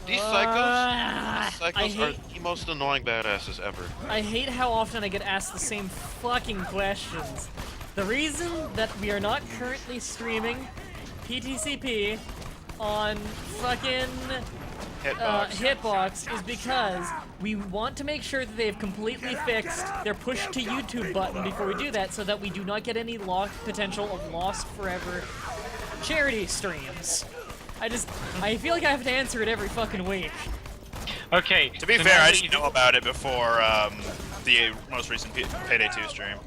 These psychos are the most annoying badasses ever. I hate how often I get asked the same fucking questions. The reason that we are not currently streaming PTCP on fucking Hitbox is because we want to make sure that they've completely fixed their push to YouTube button before we do that, so that we do not get any potential of lost forever charity streams. I feel like I have to answer it every fucking week. Okay. To be fair, I didn't know about it before the most recent Payday 2 stream.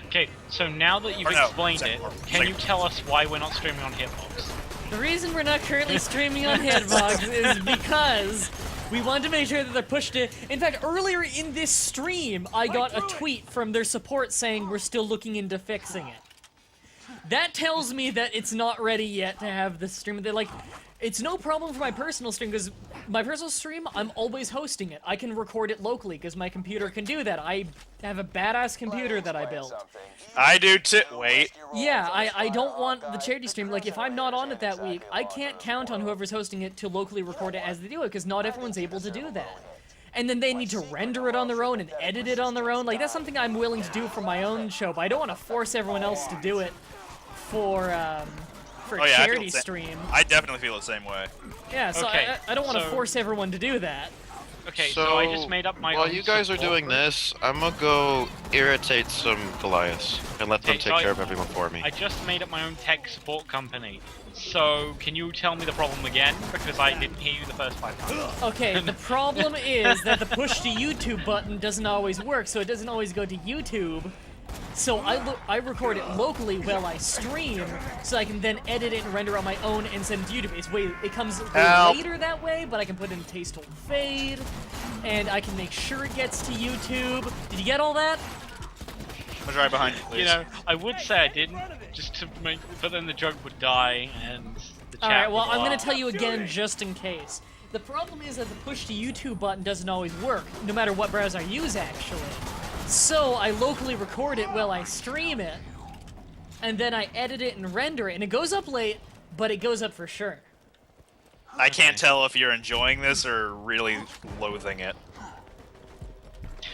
Okay, so now that you've explained it, can you tell us why we're not streaming on Hitbox? The reason we're not currently streaming on Hitbox is because we want to make sure that they're pushed to... In fact, earlier in this stream, I got a tweet from their support saying we're still looking into fixing it. That tells me that it's not ready yet to have the stream. They're like, it's no problem for my personal stream, because my personal stream, I'm always hosting it. I can record it locally, because my computer can do that. I have a badass computer that I built. I do too. Wait. Yeah, I don't want the charity stream. Like, if I'm not on it that week, I can't count on whoever's hosting it to locally record it as they do it, because not everyone's able to do that. And then they need to render it on their own and edit it on their own. Like, that's something I'm willing to do for my own show, but I don't want to force everyone else to do it for a charity stream. I definitely feel the same way. Yeah, so okay, I don't want to force everyone to do that. Okay, so I just made up my own. While you guys are doing this, I'm gonna go irritate some Goliaths and let them take care of everyone for me. I just made up my own tech support company. So, can you tell me the problem again? Because I didn't hear you the first 5 times. Okay, the problem is that the push to YouTube button doesn't always work, so it doesn't always go to YouTube. So I record it locally while I stream, so I can then edit it and render on my own and send it to YouTube. It comes later that way, but I can put in Tasteful Fade, and I can make sure it gets to YouTube. Did you get all that? I'm right behind you, please. You know, I would say I didn't, just to make, but then the joke would die and the chat Alright, well, would I'm gonna laugh. tell you again just in case. The problem is that the push to YouTube button doesn't always work, no matter what browser I use, actually. So I locally record it while I stream it, and then I edit it and render it, and it goes up late, but it goes up for sure. I can't tell if you're enjoying this or really loathing it.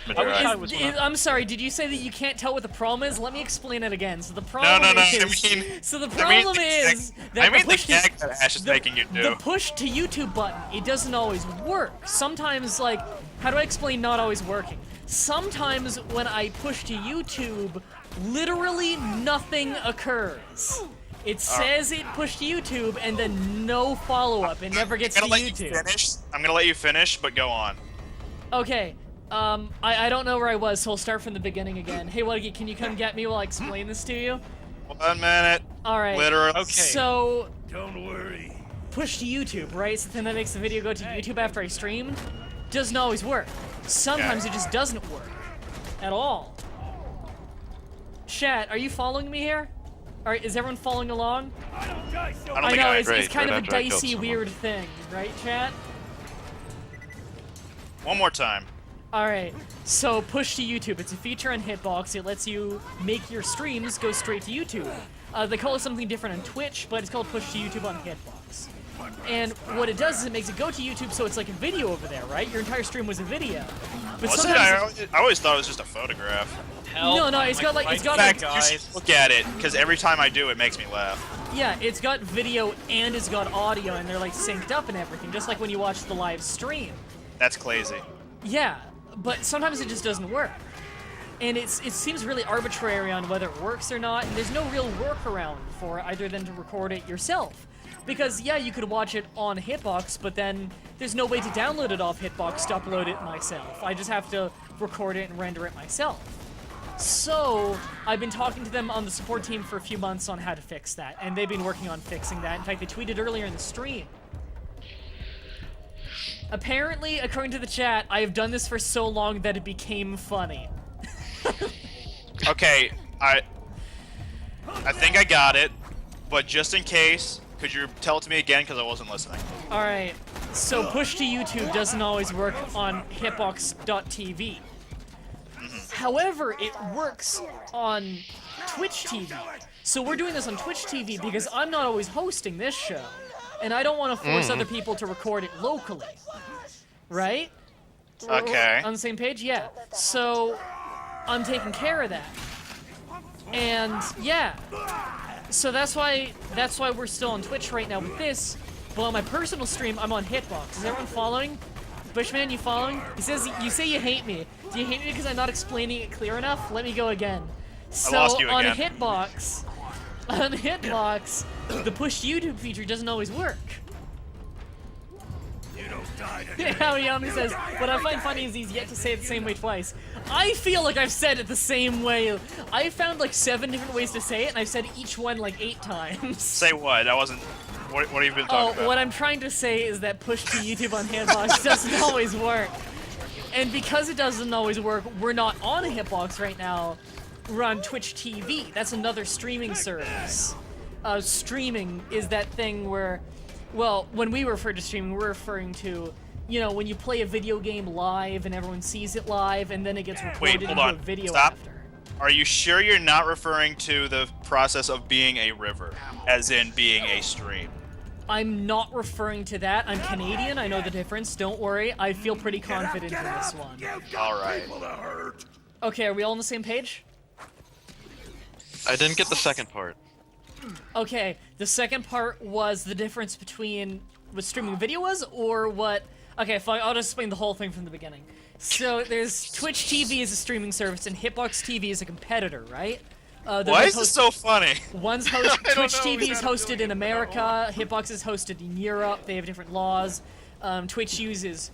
I'm sorry, did you say that you can't tell what the problem is? Let me explain it again. So the problem is... So the problem is that that Ash is making you do. The push to YouTube button, it doesn't always work. Sometimes, like, how do I explain not always working? Sometimes when I push to YouTube, literally nothing occurs. It says it pushed to YouTube, and then no follow-up. It never gets to YouTube. I'm gonna let you finish, but go on. Okay. I don't know where I was, so I'll start from the beginning again. Hey, Wuggy, can you come get me while I explain this to you? 1 minute. Alright. Literally. Okay. So... Don't worry. Push to YouTube, right? So then that makes the video go to YouTube after I stream. Doesn't always work. Sometimes it just doesn't work. At all. Chat, are you following me here? Alright, is everyone following along? I know, it's kind of a dicey, weird thing, right, chat? One more time. Alright, so push to YouTube. It's a feature on Hitbox. It lets you make your streams go straight to YouTube. They call it something different on Twitch, but it's called push to YouTube on Hitbox. And what it does is it makes it go to YouTube, so it's like a video over there, right? Your entire stream was a video. But Was it? I always thought it was just a photograph. No, it's got like, it's got In fact, like, you should look at it, because every time I do, it makes me laugh. yeah, it's got video and it's got audio, and they're like synced up and everything, just like when you watch the live stream. That's crazy. Yeah, but sometimes it just doesn't work. And it seems really arbitrary on whether it works or not, and there's no real workaround for it other than to record it yourself. Because, yeah, you could watch it on Hitbox, but then there's no way to download it off Hitbox to upload it myself. I just have to record it and render it myself. So, I've been talking to them on the support team for a few months on how to fix that, and they've been working on fixing that. In fact, they tweeted earlier in the stream. Apparently, according to the chat, I have done this for so long that it became funny. Okay, I think I got it, but just in case, could you tell it to me again, because I wasn't listening. Alright, so push to YouTube doesn't always work on hitbox.tv. However, it works on Twitch TV. So we're doing this on Twitch TV because I'm not always hosting this show. and I don't want to force other people to record it locally, right? Okay. On the same page, yeah. So I'm taking care of that, and yeah. So that's why we're still on Twitch right now with this. But on my personal stream, I'm on Hitbox. Is everyone following? Bushman, you following? He says you say you hate me. Do you hate me because I'm not explaining it clear enough? Let me go again. So I lost you on again. Hitbox, the push to YouTube feature doesn't always work. How Yami says, what I find funny is he's yet to say it the same way twice. I feel like I've said it the same way. I found like 7 different ways to say it, and I've said each one like 8 times. Say what? I wasn't. What have you been talking about? What I'm trying to say is that push to YouTube on Hitbox doesn't always work. And because it doesn't always work, we're not on Hitbox right now. We're on Twitch TV. That's another streaming service. Streaming is that thing where, well, when we refer to streaming, we're referring to, you know, when you play a video game live and everyone sees it live and then it gets recorded into a video Stop. after. Are you sure you're not referring to the process of being a river, as in being a stream? I'm not referring to that. I'm Canadian. I know the difference. Don't worry. I feel pretty confident in this one. All right. Okay, are we all on the same page? I didn't get the second part. Okay, the second part was the difference between what streaming video was or what... Okay, fine, I'll just explain the whole thing from the beginning. So there's Twitch TV as a streaming service and Hitbox TV as a competitor, right? Why is this so funny? One's Twitch TV is hosted in America, Hitbox is hosted in Europe, they have different laws. Twitch uses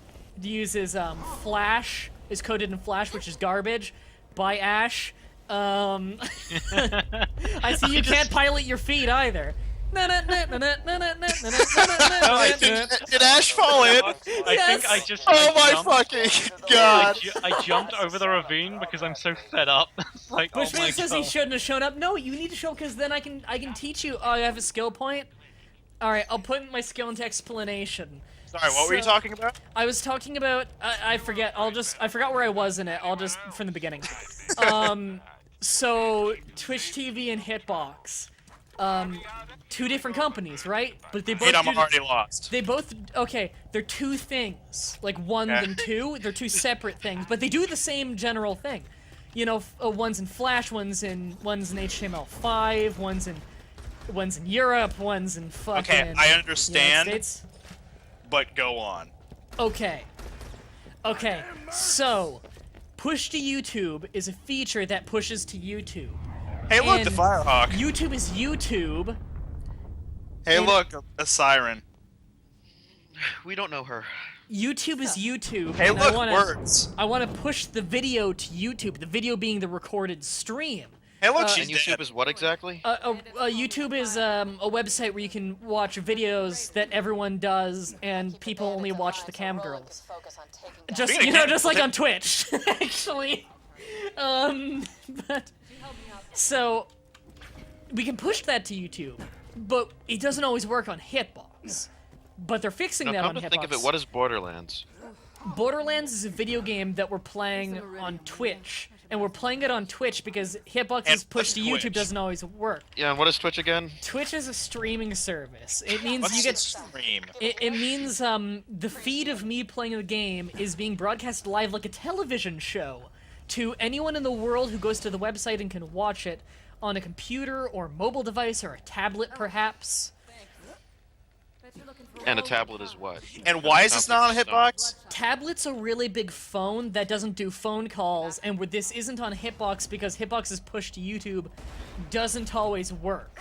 Flash, is coded in Flash, which is garbage, by Ash. I see you can't pilot your feet either. Did Ash fall in? I think I just. Oh my jumped. fucking god! I jumped over the ravine because I'm so fed up. It's like, oh Bushman my says god. he shouldn't have shown up. No, you need to show because then I can teach you. Oh, I have a skill point. All right, I'll put my skill into explanation. Sorry, what were you talking about? I was talking about. I forget. I forgot where I was in it. I'll just from the beginning. So Twitch TV and Hitbox. 2 different companies, right? But they both. I'm already lost. They both. Okay, they're 2 things. Like 1 and 2. They're 2 separate things, but they do the same general thing. You know, one's in Flash, one's in HTML5, one's in Europe, one's in fucking. Okay, I understand. United States. But go on. Okay. Okay. So, push to YouTube is a feature that pushes to YouTube. Hey, look, the And Firehawk. YouTube is YouTube. Hey, look, a siren. We don't know her. YouTube is YouTube. Hey, and look, words. I want to push the video to YouTube. The video being the recorded stream. Hey, look, And she's YouTube dead. is what exactly? YouTube is a website where you can watch videos that everyone does, and people only watch the cam girls. Just Speaking you of know, cam- just like on Twitch, actually. But so we can push that to YouTube, but it doesn't always work on Hitbox. But they're fixing Now, that on come to Hitbox. think of it, what is Borderlands? Borderlands is a video game that we're playing on Twitch. And we're playing it on Twitch because Hitbox's push to Twitch? YouTube doesn't always work. Yeah, and what is Twitch again? Twitch is a streaming service. It means What's you get. stream? It means the feed of me playing the game is being broadcast live like a television show to anyone in the world who goes to the website and can watch it on a computer or mobile device or a tablet, perhaps. And a tablet is what? And why is this not on Hitbox? Tablet's a really big phone that doesn't do phone calls, and this isn't on Hitbox because Hitbox's push to YouTube doesn't always work.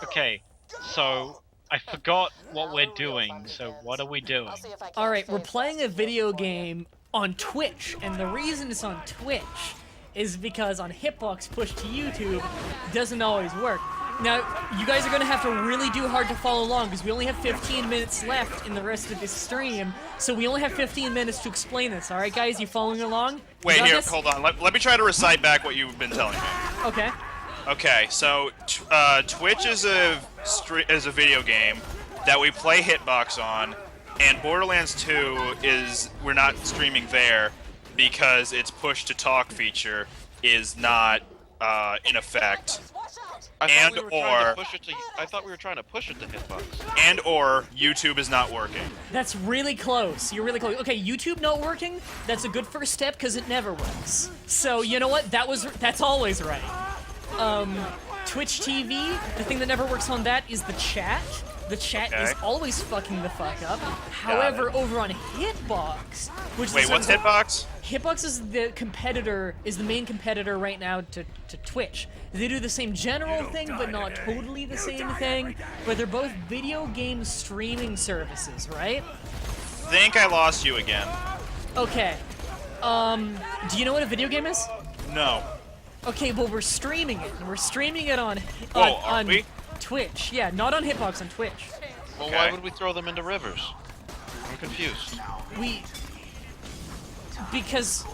Okay, so I forgot what we're doing. So what are we doing? Alright, we're playing a video game on Twitch, and the reason it's on Twitch is because on Hitbox push to YouTube doesn't always work. Now, you guys are going to have to really do hard to follow along because we only have 15 minutes left in the rest of this stream, so we only have 15 minutes to explain this. Alright guys, you following along? You Wait, got here, this? hold on. Let me try to recite back what you've been telling me. Okay. Okay, so Twitch is a video game that we play Hitbox on, and Borderlands 2 is we're not streaming there because its push to talk feature is not in effect. I thought we were trying or- to push it to. I thought we were trying to push it to Hitbox. And or YouTube is not working. That's really close. You're really close. Okay, YouTube not working. That's a good first step because it never works. So you know what? That's always right. Twitch TV. The thing that never works on that is the chat. The chat is always fucking the fuck up. However, over on Hitbox, which Wait, is what's Hitbox? Hitbox is the main competitor right now to Twitch. They do the same general thing, but not totally the same thing. But they're both video game streaming services, right? Think I lost you again. Okay. Do you know what a video game is? No. Okay, well we're streaming it. We're streaming it on Are we? Twitch. Yeah, not on Hitbox, on Twitch. Well, Okay. why would we throw them into rivers? I'm confused. Because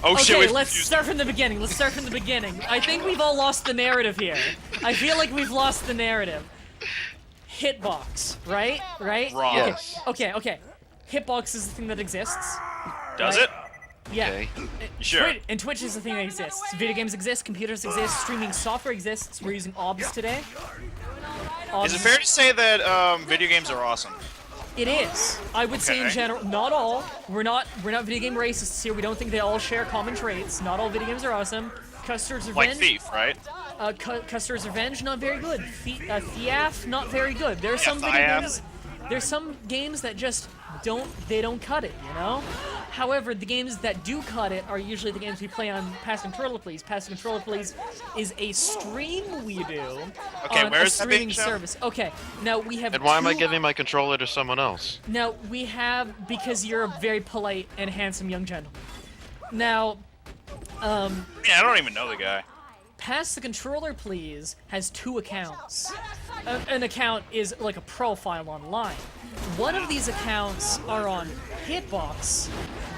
Oh shit, okay, we've let's confused- start from the beginning. Let's start from the beginning. I think we've all lost the narrative here. I feel like we've lost the narrative. Hitbox, right? Right? Wrong. Yes. Okay. Hitbox is the thing that exists. Does right? it? Yeah. Okay. Sure. And Twitch is the thing that exists. Video games exist, computers exist, streaming software exists. We're using OBS today. Is it fair to say that video games are awesome? It is. I would say in Okay. general, not all. We're not video game racists here. We don't think they all share common traits. Not all video games are awesome. Custer's Like Revenge. Thief, right? Custer's Revenge, not very good. Thief, not very good. There are some video Thief. games. There's some games that just don't cut it, you know? However, the games that do cut it are usually the games we play on Pass Controller Please. Pass Controller Please is a stream we do Okay, on a where's that being streaming shown? service. Okay, now we have And why am I two- giving my controller to someone else? Now, we have, because you're a very polite and handsome young gentleman. Now, Yeah, I don't even know the guy. Pass the Controller Please has two accounts. An account is like a profile online. One of these accounts are on Hitbox.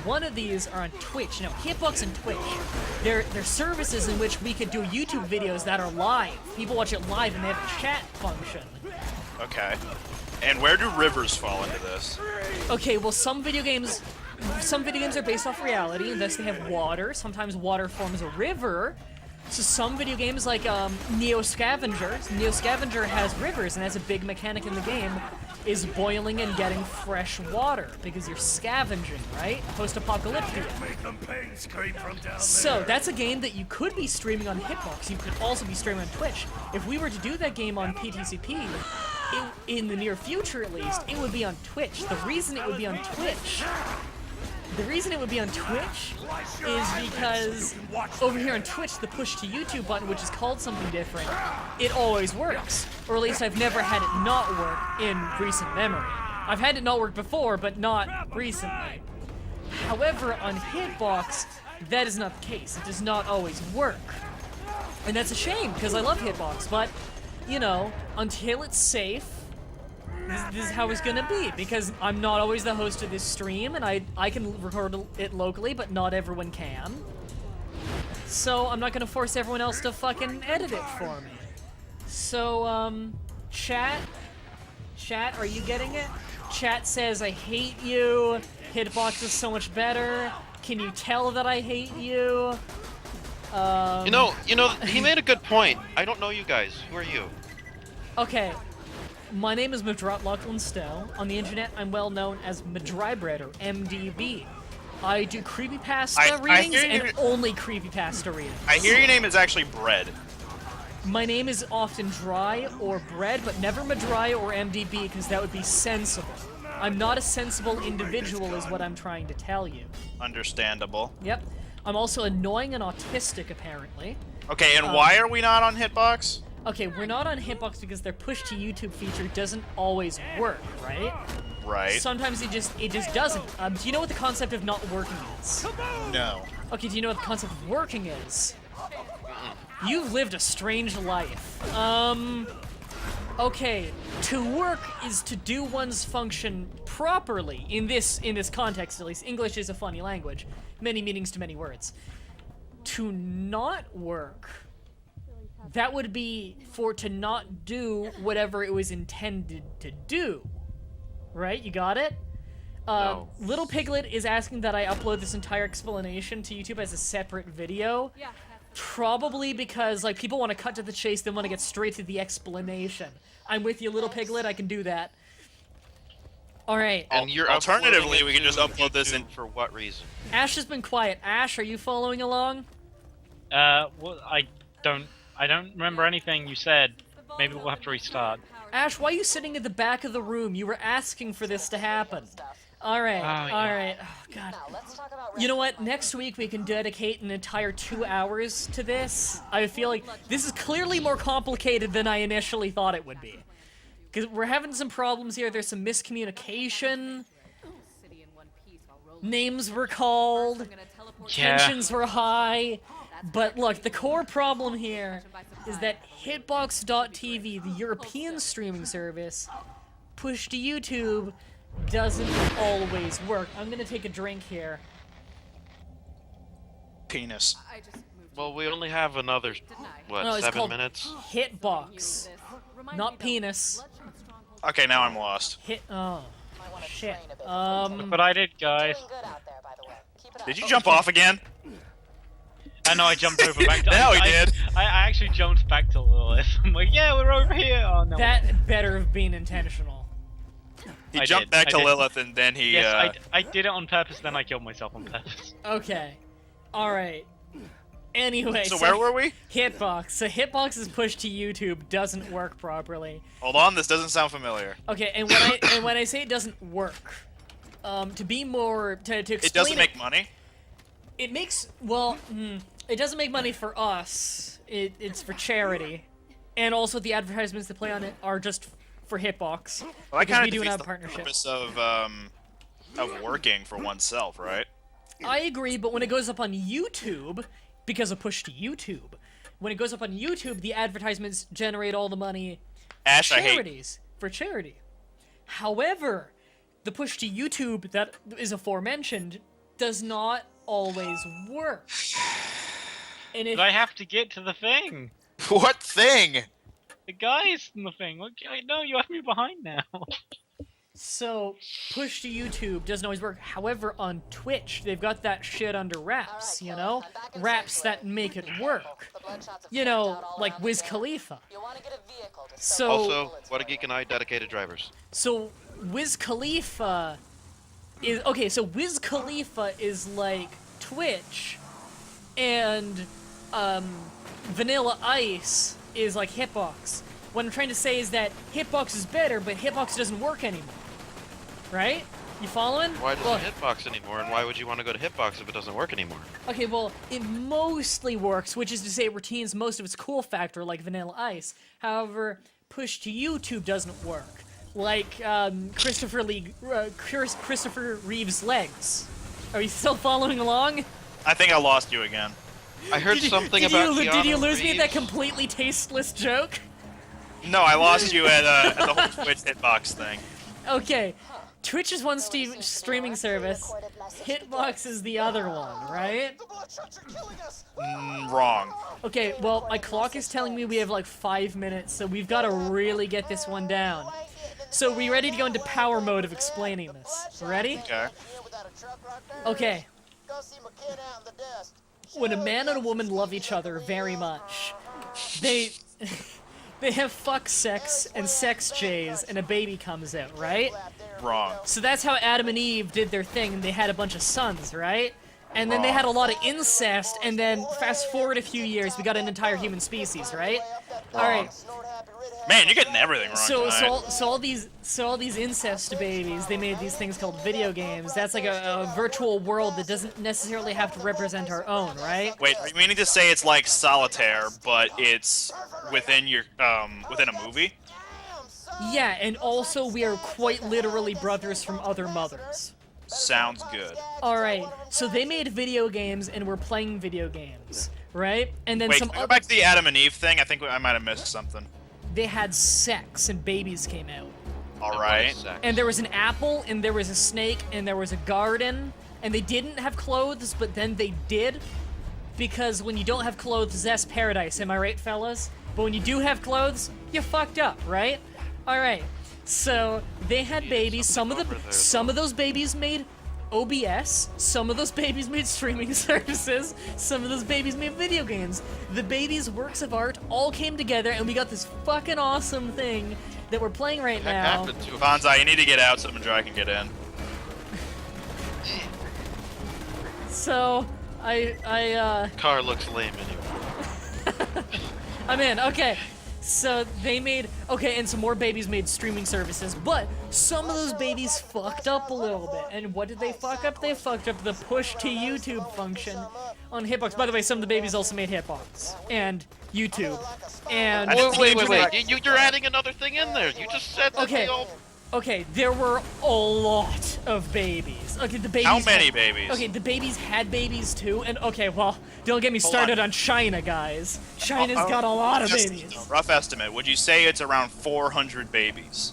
One of these are on Twitch. Now, Hitbox and Twitch, they're services in which we could do YouTube videos that are live. People watch it live and they have a chat function. Okay. And where do rivers fall into this? Okay, well, some video games are based off reality, and thus they have water. Sometimes water forms a river. So some video games, like Neo Scavenger has rivers, and that's a big mechanic in the game, is boiling and getting fresh water, because you're scavenging, right? Post-apocalyptic. So that's a game that you could be streaming on Hitbox. You could also be streaming on Twitch. If we were to do that game on PTCP, in the near future at least, it would be on Twitch. The reason it would be on Twitch is because over here on Twitch, the push to YouTube button, which is called something different, it always works. Or at least I've never had it not work in recent memory. I've had it not work before, but not recently. However, on Hitbox, that is not the case. It does not always work. And that's a shame, because I love Hitbox, but, you know, until it's safe, this is how it's gonna be, because I'm not always the host of this stream, and I can record it locally, but not everyone can. So I'm not gonna force everyone else to fucking edit it for me. So, chat, are you getting it? Chat says, I hate you, Hitbox is so much better, can you tell that I hate you? You know, he made a good point. I don't know you guys. Who are you? Okay. My name is Lachlan Stowe. On the internet, I'm well known as Mah-Dry-Bread, or MDB. I do creepypasta readings and only creepypasta readings. I hear your name is actually Bread. My name is often Dry or Bread, but never Mah-Dry or MDB, because that would be sensible. I'm not a sensible individual is what I'm trying to tell you. Understandable. Yep. I'm also annoying and autistic, apparently. Okay, and why are we not on Hitbox? Okay, we're not on Hitbox because their push to YouTube feature doesn't always work, right? Right. Sometimes it just doesn't. Do you know what the concept of not working is? No. Okay, do you know what the concept of working is? You've lived a strange life. Okay, to work is to do one's function properly. In this context, at least, English is a funny language. Many meanings to many words. To not work, that would be to not do whatever it was intended to do. Right? You got it? No. Little Piglet is asking that I upload this entire explanation to YouTube as a separate video. Yeah. Probably because, like, people want to cut to the chase, they want to get straight to the explanation. I'm with you, little piglet, I can do that. Alright. And you're Alternatively, uploading we it can just to upload this in. YouTube for what reason? Ash has been quiet. Ash, are you following along? Well, I don't remember anything you said. Maybe we'll have to restart. Ash, why are you sitting at the back of the room? You were asking for this to happen. Alright, yeah. alright. Oh, God. You know what? Next week we can dedicate an entire 2 hours to this. I feel like this is clearly more complicated than I initially thought it would be. Because we're having some problems here. There's some miscommunication. Names were called. Yeah. Tensions were high. But look, the core problem here is that Hitbox.tv, the European streaming service, push to YouTube, doesn't always work. I'm gonna take a drink here. Penis. Well, we only have another, what, No, it's 7 called minutes? Hitbox, not penis. Okay, now I'm lost. Oh, shit. Look what I did, guys. Did you jump off again? I know I jumped over back to... Now he did. I actually jumped back to Lilith. I'm like, yeah, we're over here. Oh, no. That better have been intentional. He I jumped did, back I to did. Lilith and then he. Yes, I did it on purpose, then I killed myself on purpose. Okay. Alright. Anyway, So where were we? Hitbox. So Hitbox's push to YouTube doesn't work properly. Hold on, this doesn't sound familiar. Okay, and when I say it doesn't work, to be more to explain It doesn't make money. It makes it doesn't make money for us. It's for charity, and also the advertisements that play on it are just for Hitbox. Well, that because kind we of do defeats have the partnership. purpose of working for oneself, right? I agree, but when it goes up on YouTube, because of push to YouTube, when it goes up on YouTube, the advertisements generate all the money Ash, I hate. charities for charity. However, the push to YouTube that is aforementioned does not always work. And if But I have to get to the thing. What thing? The guys in the thing. Look, no, you have me behind now. so, push to YouTube doesn't always work. However, on Twitch, they've got that shit under wraps, you know? Wraps that make it work. You know, like Wiz Khalifa. So, Also, What a Geek and I dedicated drivers. So Wiz Khalifa is okay. So Wiz Khalifa is like Twitch, and Vanilla Ice is like Hitbox. What I'm trying to say is that Hitbox is better, but Hitbox doesn't work anymore. Right? You following? Why doesn't Well, Hitbox anymore, and why would you want to go to Hitbox if it doesn't work anymore? Okay, well, it mostly works, which is to say it retains most of its cool factor, like Vanilla Ice. However, push to YouTube doesn't work. Like, Christopher Reeve's legs. Are you still following along? I think I lost you again. I heard something Did about you Keanu lose me at that Reeves. completely tasteless joke? No, I lost you at the whole Twitch Hitbox thing. Okay, Twitch is one streaming service. Hitbox is the other one, right? Wrong. Okay, well, my clock is telling me we have like 5 minutes, so we've got to really get this one down. So we ready to go into power mode of explaining this? Ready? Okay. Okay. When a man and a woman love each other very much, they have fuck sex and sex J's and a baby comes out, right? Wrong. So that's how Adam and Eve did their thing, and they had a bunch of sons, right? And then they had a lot of incest, and then fast forward a few years, we got an entire human species, right? All right. Man, you're getting everything wrong tonight. So all these incest babies, they made these things called video games. That's like a virtual world that doesn't necessarily have to represent our own, right? Wait, are you meaning to say it's like Solitaire, but it's within your within a movie? Yeah, and also we are quite literally brothers from other mothers. Sounds good. Alright, so they made video games and we're playing video games, right? And then Wait, some can we go other, back to the Adam and Eve thing? I think I might have missed something. they had sex and babies came out. All right. And there was an apple, and there was a snake, and there was a garden, and they didn't have clothes, but then they did, because when you don't have clothes, that's paradise, am I right, fellas? But when you do have clothes, you fucked up, right? Alright, so they had babies, some of those babies made OBS, some of those babies made streaming services, some of those babies made video games. The babies' works of art all came together, and we got this fucking awesome thing that we're playing right Heck now. happened to him? Bonsai, you need to get out so Mah-Dry can get in. So, Car looks lame anyway. I'm in, okay. So they made, okay, and some more babies made streaming services, but some of those babies fucked up a little bit. And what did they fuck up? They fucked up the push to YouTube function on Hitbox. By the way, some of the babies also made Hitbox and YouTube. And Wait. You're adding another thing in there. You just said that Okay. they all... Okay, there were a lot of babies. Okay, the babies. How many babies? Okay, the babies had babies too, and okay, well, don't get me started on China, guys. China's got a lot of babies. Rough estimate. Would you say it's around 400 babies?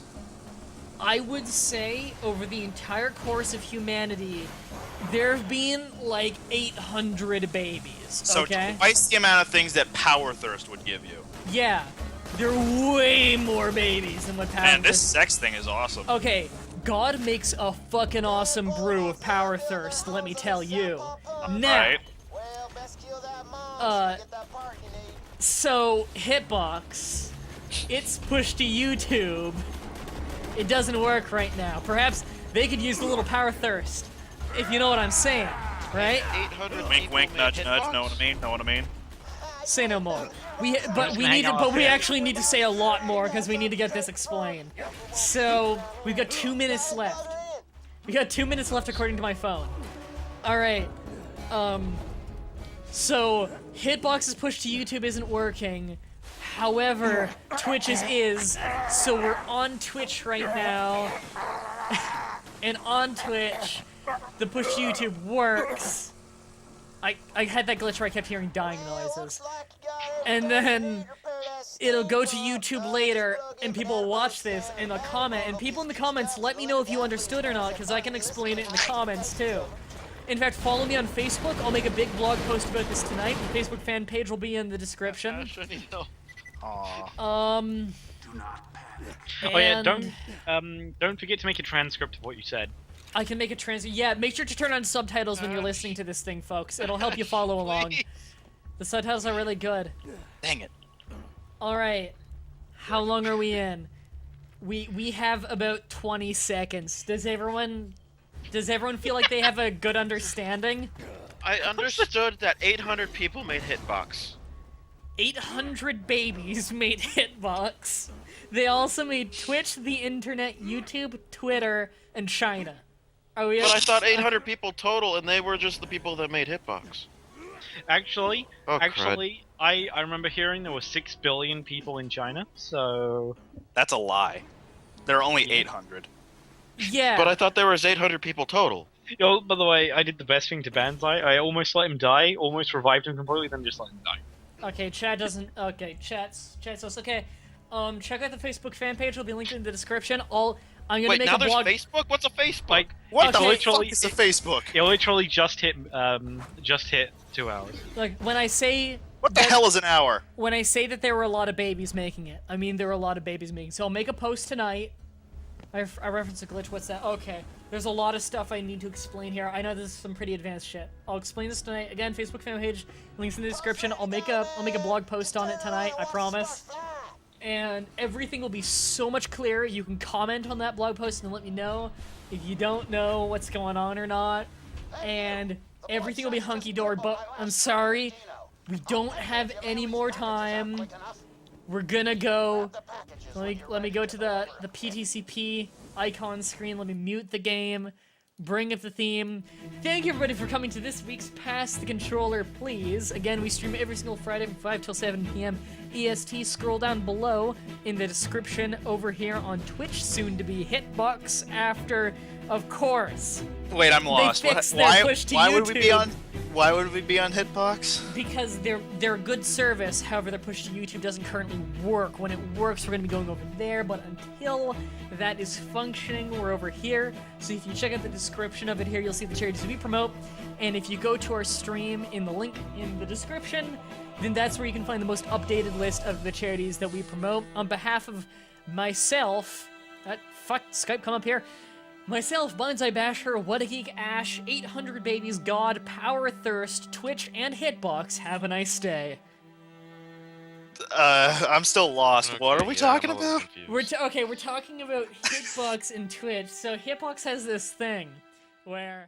I would say over the entire course of humanity, there have been like 800 babies. So Okay. twice the amount of things that Power Thirst would give you. Yeah, there are way more babies than what Power And this Thirst- sex thing is awesome. Okay, God makes a fucking awesome brew of Power Thirst, let me tell you. Now, Right. so Hitbox, it's pushed to YouTube. It doesn't work right now. Perhaps they could use a little Power Thirst, if you know what I'm saying, right? 800 Wink, people wink, made nudge, nudge. Hitbox? Know what I mean? Know what I mean? Say no more. We hang actually need to say a lot more because we need to get this explained. So we've got 2 minutes left. We got 2 minutes left according to my phone. All right. So Hitbox's push to YouTube isn't working. However, Twitch's is. So we're on Twitch right now. And on Twitch, the push to YouTube works. I had that glitch where I kept hearing dying noises. And then it'll go to YouTube later, and people will watch this and they'll comment, and people in the comments let me know if you understood or not, because I can explain it in the comments too. In fact, follow me on Facebook. I'll make a big blog post about this tonight. The Facebook fan page will be in the description. Actually, no. Oh yeah, don't forget to make a transcript of what you said. I can make a Yeah, make sure to turn on subtitles when you're listening to this thing, folks. It'll help you follow along. The subtitles are really good. Dang it. All right, how long are we in? We have about 20 seconds. Does everyone feel like they have a good understanding? I understood that 800 people made Hitbox. 800 babies made Hitbox. They also made Twitch, the internet, YouTube, Twitter, and China. Are we? But I thought 800 people total, and they were just the people that made Hitbox. Actually, Oh, I remember hearing there were 6 billion people in China, so... That's a lie. There are only 800. Yeah. But I thought there was 800 people total. Yo, by the way, I did the best thing to Banzai. I almost let him die, almost revived him completely, then just let him die. Okay, chat doesn't. Okay, chat's okay. Check out the Facebook fan page. It'll be linked in the description. I'm gonna Wait, make now a there's blog. Facebook? What's a Facebook? Like, What it's the literally, fuck is a Facebook? it literally just hit 2 hours. Like when I say What the hell is an hour? when I say that there were a lot of babies making it, I mean there were a lot of babies making. So I'll make a post tonight. I referenced a glitch. What's that? Okay. There's a lot of stuff I need to explain here. I know this is some pretty advanced shit. I'll explain this tonight. Again, Facebook fan page, links in the description. I'll make a blog post on it tonight. I promise. And everything will be so much clearer. You can comment on that blog post and let me know if you don't know what's going on or not. And everything will be hunky-dory. But I'm sorry, we don't have any more time. We're gonna go. Let me go to the PTCP icon screen. Let me mute the game. Bring up the theme. Thank you everybody for coming to this week's Pass the Controller, please. Again, we stream every single Friday from 5 till 7 p.m. EST. Scroll down below in the description over here on Twitch. Soon to be Hitbox after, of course. Wait, I'm lost. They fixed their push to why would we be YouTube. on? Why would we be on Hitbox? Because they're a good service, however their push to YouTube doesn't currently work. When it works, we're going to be going over there, but until that is functioning, we're over here. So if you check out the description of it here, you'll see the charities we promote. And if you go to our stream in the link in the description, then that's where you can find the most updated list of the charities that we promote. On behalf of myself, fuck, Skype, come up here. Myself, Blindside Basher, What a Geek, Ash, 800 Babies, God, Power Thirst, Twitch, and Hitbox. Have a nice day. I'm still lost. What Okay, are we yeah, talking I'm a little about? confused. We're talking about Hitbox and Twitch. So Hitbox has this thing where